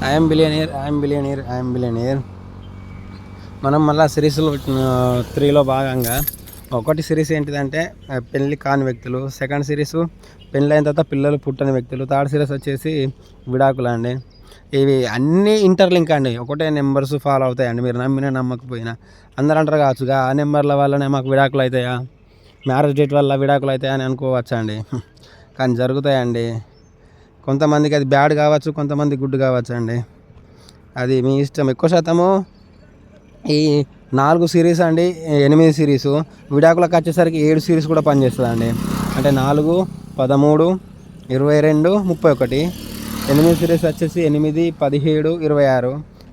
I'm billionaire, I'm billionaire, I'm billionaire. మనం మళ్ళీ సిరీస్లో 3లో భాగంగా ఒకటి సిరీస్ ఏంటిదంటే పెళ్ళి కాని వ్యక్తులు, సెకండ్ సిరీస్ పెళ్ళైన తర్వాత పిల్లలు పుట్టని వ్యక్తులు, థర్డ్ సిరీస్ వచ్చేసి విడాకులు అండి. ఇవి అన్నీ ఇంటర్లింక్ అండి, ఒకటే నెంబర్స్ ఫాలో అవుతాయండి. మీరు నమ్మినా నమ్మకపోయినా అందరూ అంటారు కావచ్చు, ఆ నెంబర్ల వల్లనే మాకు విడాకులు అవుతాయా, మ్యారేజ్ డేట్ వల్ల విడాకులు అవుతాయా అని అనుకోవచ్చు అండి. కానీ జరుగుతాయండి. కొంతమందికి అది బ్యాడ్ కావచ్చు, కొంతమంది గుడ్ కావచ్చు అండి, అది మీ ఇష్టం. ఎక్కువ శాతము ఈ 4 సిరీస్ అండి, 8 సిరీసు విడాకులకు వచ్చేసరికి 7 సిరీస్ కూడా పనిచేస్తుందండి. అంటే 4, 13, 22, 31. 8 సిరీస్ వచ్చేసి 8, 17, 26.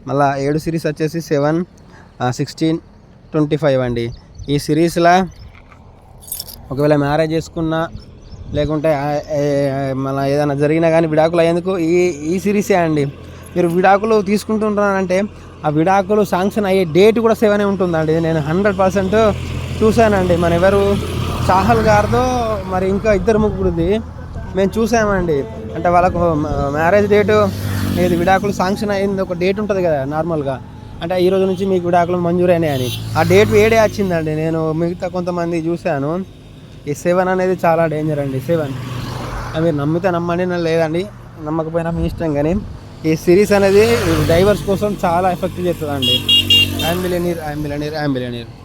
మళ్ళీ 7 సిరీస్ వచ్చేసి 7, 16, 25 అండి. ఈ సిరీస్లో ఒకవేళ మ్యారేజ్ చేసుకున్నా లేకుంటే మళ్ళీ ఏదైనా జరిగినా కానీ విడాకులు అయ్యేందుకు ఈ సిరీసే అండి. మీరు విడాకులు తీసుకుంటున్నారంటే ఆ విడాకులు శాంక్షన్ అయ్యే డేట్ కూడా 7 ఉంటుందండి. నేను 100% చూశానండి. మన ఎవరు చాహల్ గారితో మరి ఇంకా 2-3 మేము చూసామండి. అంటే వాళ్ళకు మ్యారేజ్ డేటు ఏది విడాకులు శాంక్షన్ అయ్యింది ఒక డేట్ ఉంటుంది కదా నార్మల్గా, అంటే ఈ రోజు నుంచి మీకు విడాకులు మంజూరైనాయి అని ఆ డేట్ వేడే వచ్చిందండి. నేను మిగతా కొంతమంది చూశాను. ఈ 7 అనేది చాలా డేంజర్ అండి. 7 మీరు నమ్మితే నమ్మండి, లేదండి నమ్మకపోయినా మీ ఇష్టం. కానీ ఈ సిరీస్ అనేది డైవర్స్ కోసం చాలా ఎఫెక్ట్ చేస్తుందండి. I'm billionaire, I'm billionaire, I'm billionaire.